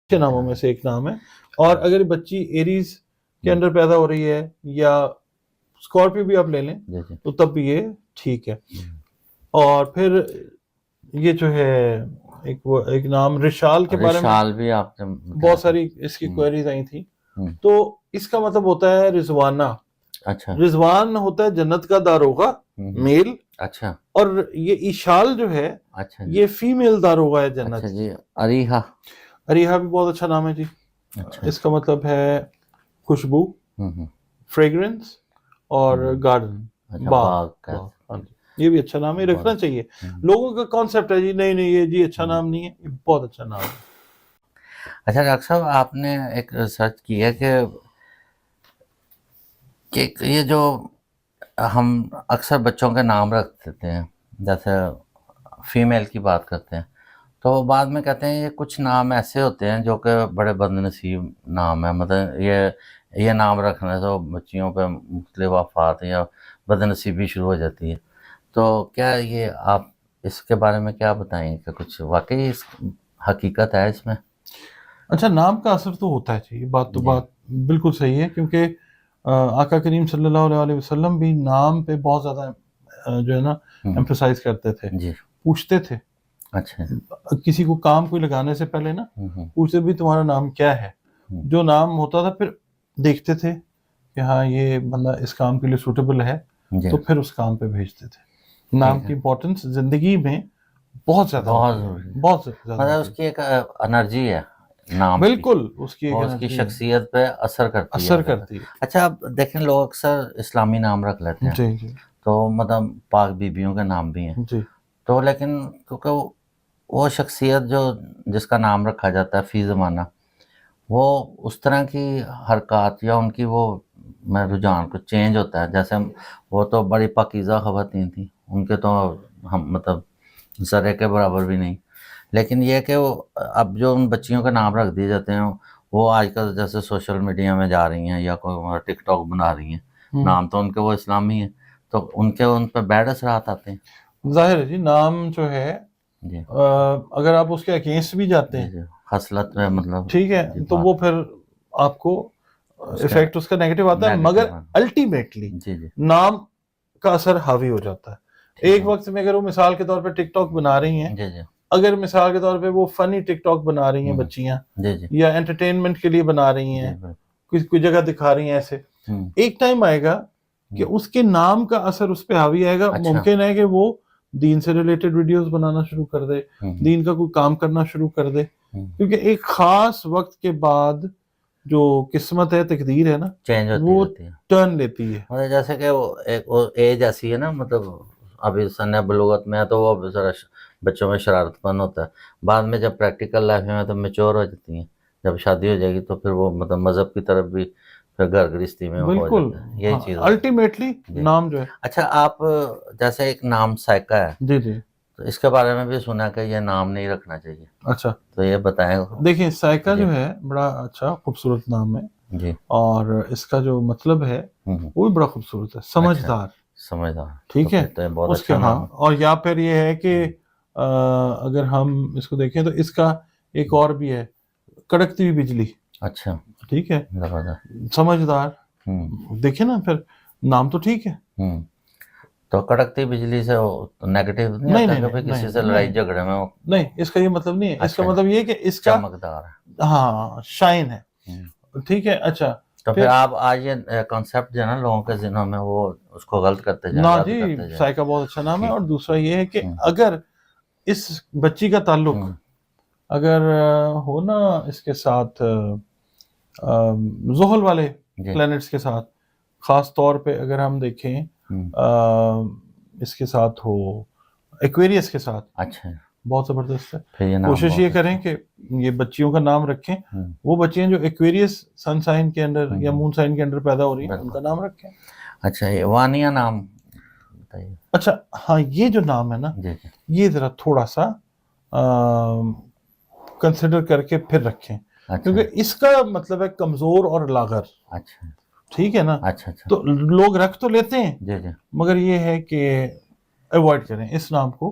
اچھے ناموں میں سے ایک نام ہے. اور اگر بچی ایریز کے اندر پیدا ہو رہی ہے یا اسکارپیو بھی آپ لے لیں تو تب بھی یہ ٹھیک ہے. اور پھر یہ جو ہے ایک نام رشال کے بارے میں رشال بھی آپ نے بہت ساری اس کی کوئریز آئی تھیں. تو اس کا مطلب ہوتا ہے رضوانہ. اچھا رضوان ہوتا ہے جنت کا داروغہ میل. اچھا. اور یہ ایشال جو ہے اچھا یہ فیمیل داروغہ ہے جنت. اچھا جی. اریحا. اریحا بھی بہت اچھا نام ہے جی. اس کا مطلب ہے خوشبو، فریگرنس اور گارڈن، باغ. یہ بھی اچھا نام ہے، رکھنا چاہیے. لوگوں کا کانسیپٹ ہے جی نہیں یہ جی اچھا نام نہیں ہے، یہ بہت اچھا نام ہے. اچھا ڈاکٹر صاحب آپ نے ایک ریسرچ کی ہے کہ یہ جو ہم اکثر بچوں کے نام رکھ دیتے ہیں، جیسے فیمیل کی بات کرتے ہیں تو بعد میں کہتے ہیں یہ کچھ نام ایسے ہوتے ہیں جو کہ بڑے بد نصیب نام ہیں، مطلب یہ نام رکھنے سے بچیوں پہ مختلف آفات یا بد نصیبی شروع ہو جاتی ہے. تو کیا یہ آپ اس کے بارے میں کیا بتائیں کہ کچھ واقعی حقیقت ہے اس میں؟ اچھا، نام کا اثر تو ہوتا ہے جی، بات بالکل صحیح ہے، کیونکہ آقا کریم صلی اللہ علیہ وسلم بھی نام پہ بہت زیادہ جو ہے نا ایمفسائز کرتے تھے، پوچھتے تھے. اچھا. کسی کو کام کوئی لگانے سے پہلے نا پوچھتے بھی تمہارا نام کیا ہے. جو نام ہوتا تھا پھر دیکھتے تھے کہ ہاں یہ بندہ اس کام کے لیے سوٹیبل ہے تو پھر اس کام پہ بھیجتے تھے. نام کی امپورٹنس زندگی میں بہت زیادہ بہت زیادہ، مطلب اس کی ایک انرجی ہے نام، بالکل اس کی شخصیت پہ اثر کرتی ہے. اچھا اب دیکھیں لوگ اکثر اسلامی نام رکھ لیتے ہیں تو مطلب پاک بیبیوں کے نام بھی ہیں تو، لیکن کیونکہ وہ شخصیت جس کا نام رکھا جاتا ہے فی زمانہ وہ اس طرح کی حرکات یا ان کی وہ رجحان کو چینج ہوتا ہے. جیسے وہ تو بڑی پاکیزہ خواتین تھیں، ان کے تو ہم مطلب ذرے کے برابر بھی نہیں، لیکن یہ کہ وہ اب جو ان بچیوں کے نام رکھ دیے جاتے ہیں وہ آج کل جیسے سوشل میڈیا میں جا رہی ہیں یا کوئی ٹک ٹاک بنا رہی ہیں، نام تو ان کے وہ اسلامی ہیں تو ان پہ بیڈ اثرات آتے ہیں. ظاہر ہے جی، نام جو ہے اگر آپ اس کے اگینسٹ بھی جاتے ہیں خصلت میں مطلب ٹھیک ہے تو وہ پھر آپ کو ایفیکٹ اس کا نیگیٹو آتا ہے، مگر الٹیمیٹلی نام کا اثر حاوی ہو جاتا ہے. ایک وقت میں اگر وہ مثال کے طور پہ ٹک ٹاک بنا رہی ہیں، اگر مثال کے طور پہ وہ فنی ٹک ٹاک بنا رہی ہیں بچیاں یا انٹرٹینمنٹ کے لیے بنا رہی ہیں، کوئی جگہ دکھا رہی ہیں ایسے، ایک ٹائم آئے گا کہ اس کے نام کا اثر اس پہ حاوی آئے گا. ممکن ہے کہ وہ دین سے ریلیٹڈ ویڈیوز بنانا شروع کر دے، دین کا کوئی کام کرنا شروع کر دے، کیونکہ ایک خاص وقت کے بعد جو قسمت ہے، تقدیر ہے نا، چینج وہ ٹرن لیتی ہے. مطلب جیسے کہ وہ ایج ایسی ہے نا، مطلب ابھی سن بلوغت میں ہے تو وہ ذرا بچوں میں شرارت پن ہوتا ہے، بعد میں جب پریکٹیکل لائف میں تو میچور ہو جاتی ہیں، جب شادی ہو جائے گی تو پھر وہ مطلب مذہب کی طرف بھی پھر گھر گرہستی میں بالکل یہی چیز الٹیمیٹلی نام جو ہے. اچھا آپ جیسے ایک نام سائیکا ہے جی تو اس کے بارے میں بھی سنا کہ یہ نام نہیں رکھنا چاہیے. اچھا تو یہ بتائیں. دیکھیں سائیکا جو ہے بڑا اچھا خوبصورت نام ہے اور اس کا جو مطلب ہے وہ بھی بڑا خوبصورت ہے، سمجھدار. ٹھیک ہے اس کے ہاں. اور یا پھر یہ ہے کہ اگر ہم اس کو دیکھیں تو اس کا ایک اور بھی ہے کڑکتی ہوئی بجلی. اچھا ٹھیک ہے، سمجھدار. دیکھیں نا پھر نام تو ٹھیک ہے. تو کڑکتی بجلی سے نیگیٹو نہیں ہوتا کہ کسی سے لڑائی جھگڑے میں نہیں، اس کا یہ مطلب نہیں ہے. اس کا مطلب یہ کہ اس کا چمکدار ہاں شائن ہے. ٹھیک ہے. اچھا تو پھر آپ آج یہ کانسیپٹ جو ہے نا لوگوں کے ذہنوں میں وہ اس کو غلط کرتے جائیں. نا جی، سائیکا بہت اچھا نام ہے. اور دوسرا یہ ہے کہ اگر اس بچی کا تعلق اگر ہو نا اس کے ساتھ زحل والے پلینٹس کے ساتھ، خاص طور پہ اگر ہم دیکھیں اس کے ساتھ ہو ایکویریس کے ساتھ، اچھا بہت زبردست ہے. کوشش یہ کریں کہ یہ بچیوں کا نام رکھیں، وہ بچیاں جو ایکویریس سن سائن کے اندر یا مون سائن کے اندر پیدا ہو رہی ہیں ان کا نام رکھیں. اچھا یہ وانیہ نام بتائیے. اچھا ہاں، یہ جو نام ہے نا یہ ذرا تھوڑا سا کنسیڈر کر کے پھر رکھیں، کیونکہ اس کا مطلب ہے کمزور اور لاغر. اچھا ٹھیک ہے نا. تو لوگ رکھ تو لیتے ہیں مگر یہ ہے کہ ایوائڈ کریں اس نام کو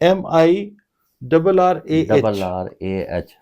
MIRRAH,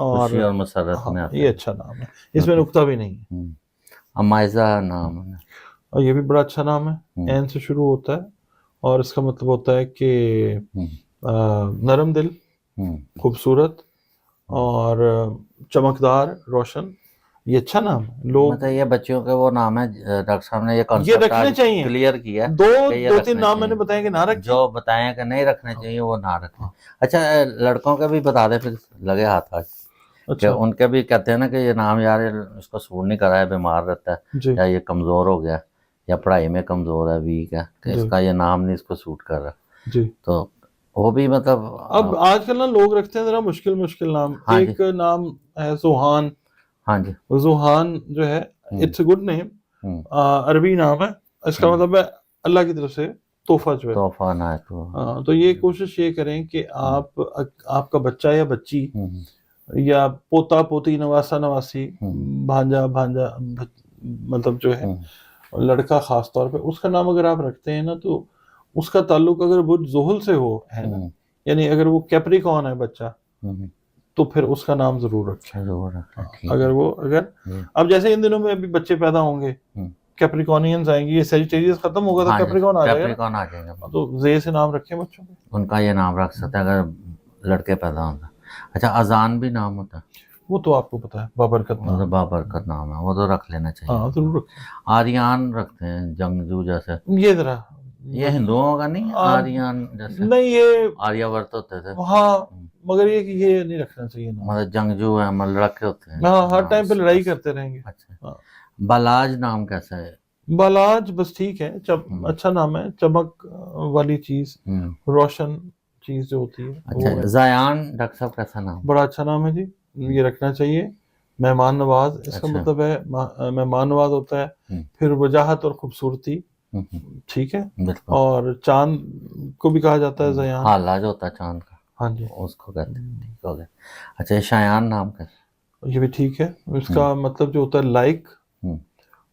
خوشی اور مسرت میں آتا ہے. یہ اچھا نام ہے, اس میں نقطہ بھی نہیں ہے. امائزہ نام ہے, اور یہ بھی بڑا اچھا نام ہے, این سے شروع ہوتا ہے اور اس کا مطلب ہوتا ہے کہ نرم دل, خوبصورت اور چمکدار, روشن. یہ اچھا نام ہے. لوگ مطلب یہ بچوں کے وہ نام ہے ڈاکٹر صاحب نے یہ رکھنے چاہیے, کلیئر کیا. دو تین نام میں نے بتایا کہ نہ رکھیں, جو بتائیں کہ نہیں رکھنے چاہیے وہ نہ رکھیں. اچھا لڑکوں کے بھی بتا دیں پھر, لگے ہاتھ آج کہ ان کے بھی کہتے ہیں نا کہ یہ نام یار اس کو سوٹ نہیں کرا ہے, بیمار رہتا ہے یا یہ کمزور ہو گیا یا پڑھائی میں کمزور ہے, ویک ہے, کہ اس کا یہ نام نہیں اس کو سوٹ کر رہا. تو وہ بھی مطلب اب آج کل نا لوگ رکھتے ہیں ذرا مشکل نام. ایک نام ہے زوحان. ہاں جی, زوحان جو ہے اٹس اے گڈ نیم, عربی نام ہے, اس کا مطلب ہے اللہ کی طرف سے تحفہ جو ہے, تحفہ نہ ہے. تو یہ کوشش یہ کریں کہ آپ کا بچہ یا بچی یا پوتا پوتی, نواسا نواسی, بھانجا مطلب جو ہے لڑکا خاص طور پہ, اس کا نام اگر آپ رکھتے ہیں نا تو اس کا تعلق اگر برج زحل سے ہو ہے نا, یعنی اگر وہ کیپریکون ہے بچہ تو پھر اس کا نام ضرور رکھیں. اگر اب جیسے ان دنوں میں ابھی بچے پیدا ہوں گے, کیپریکونینز آئیں گے, یہ سیجیٹیریس ختم ہوگا تو کیپریکون آ جائے گا, تو زے سے نام رکھیں بچوں کے. ان کا یہ نام رکھ سکتے ہیں اگر لڑکے پیدا ہوتا. اچھا اذان بھی نام ہوتا ہے, وہ تو آپ کو پتا ہے, بابرکت نام, بابرکت نام ہے, وہ تو رکھ لینا چاہیے. ہاں ضرور رکھیں. آریان رکھتے ہیں, جنگجو جیسے, یہ ذرا یہ ہندوؤں کا نہیں, آریان جیسے نہیں, یہ آریہ ورت ہوتے تھے. ہاں مگر یہ کہ یہ نہیں رکھنا چاہیے, مطلب جنگجو ہیں, مطلب لڑکے ہوتے ہیں, ہاں ہر ٹائم پہ لڑائی کرتے رہیں گے. اچھا بالاج نام کیسا ہے؟ بالاج بس ٹھیک ہے, اچھا نام ہے, چمک والی چیز, روشن چیز جو ہوتی ہے. اچھا زیان ڈاکٹر صاحب کیسا نام؟ بڑا اچھا نام ہے جی, یہ رکھنا چاہیے. مہمان نواز, اس کا مطلب ہے مہمان نواز ہوتا ہے. پھر وجاہت اور خوبصورتی, ٹھیک ہے. اور چاند کو بھی کہا جاتا ہے زیان, حالا جو ہوتا ہے چاند کا, ہاں جی اس کو کہتے ہیں. ٹھیک ہو گیا. اچھا شایان نام کیسا؟ یہ بھی ٹھیک ہے, اس کا مطلب جو ہوتا ہے لائک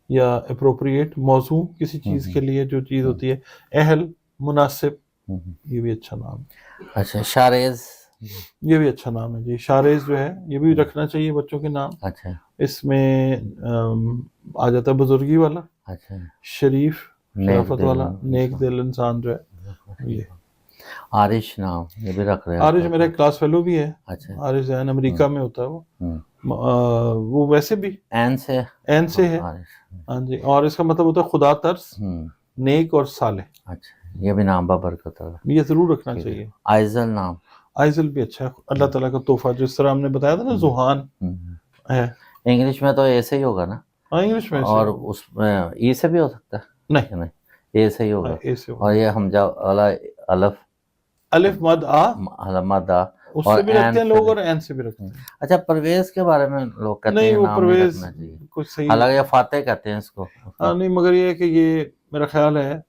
یا اپروپریٹ, موضوع کسی چیز کے لیے جو چیز ہوتی ہے, اہل, مناسب, یہ بھی اچھا نام ہے. اچھا شاریز, یہ بھی اچھا نام ہے جی. شاریز جو ہے یہ بھی رکھنا چاہیے بچوں کے نام. اچھا اس میں آ جاتا ہے بزرگی والا, اچھا شریف, شرافت والا, نیک دل انسان جو ہے. یہ عارش نام یہ بھی رکھ رہے ہیں. عارش میرا کلاس فیلو بھی ہے. اچھا عارش زین امریکہ میں ہوتا ہے وہ ویسے بھی این سے ہے. ہاں جی, اور اس کا مطلب ہوتا ہے خدا ترس, نیک اور صالح. اچھا یہ بھی نام بابرکت ہے, یہ ضرور رکھنا چاہیے. آئزل نام, آئزل بھی اچھا ہے, اللہ تعالیٰ کا تحفہ, جس طرح ہم نے بتایا تھا نا زوحان ہے. انگلش میں تو ایسے ہی ہوگا نا؟ انگلش میں, اور اس میں ای سے بھی ہو سکتا ہے؟ نہیں اے سے ہی ہوگا. اور یہ حمزہ والا الف مد آ, اس سے بھی رکھتے ہیں لوگ اور این سے بھی رکھتے ہیں. اچھا پرویز کے بارے میں لوگ کہتے ہیں نام نہیں رکھنا چاہیے, حالانکہ یہ فاتح کہتے ہیں اس کو. نہیں مگر یہ ہے کہ یہ میرا خیال ہے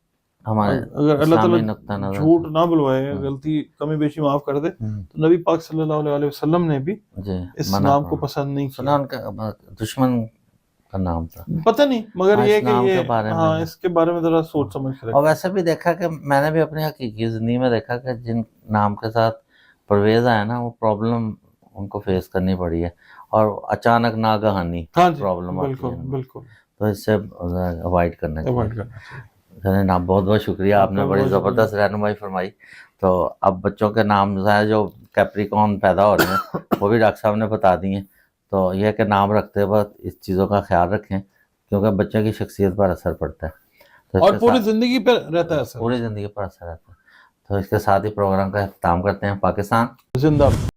ہمارے اگر اللہ تعالیٰ جھوٹ نہ بلوائے, غلطی کمی بیشی معاف کر دے, تو نبی پاک صلی اللہ علیہ وسلم نے بھی اس نام کو پسند نہیں کیا. ان کا دشمن کا نام تھا, پتہ نہیں, مگر یہ کہ یہ ہاں اس کے بارے میں ذرا سوچ سمجھ کر. اور ویسے بھی دیکھا کہ میں نے بھی اپنی حقیقی زندگی میں دیکھا کہ جن نام کے ساتھ پرویز آیا نا, وہ پرابلم ان کو فیس کرنی پڑی ہے, اور اچانک ناگہانی پرابلم آتی ہے. بالکل, تو اس سے اوائڈ کرنا چاہیے. جناب بہت بہت شکریہ, آپ نے بڑی زبردست رہنمائی فرمائی. تو اب بچوں کے نام جو کیپریکون پیدا ہو رہے ہیں وہ بھی ڈاکٹر صاحب نے بتا دی ہیں. تو یہ کہ نام رکھتے وقت اس چیزوں کا خیال رکھیں, کیونکہ بچے کی شخصیت پر اثر پڑتا ہے, اور پوری زندگی پر رہتا ہے, پوری زندگی پر اثر رہتا ہے. تو اس کے ساتھ ہی پروگرام کا اختتام کرتے ہیں. پاکستان زندہ.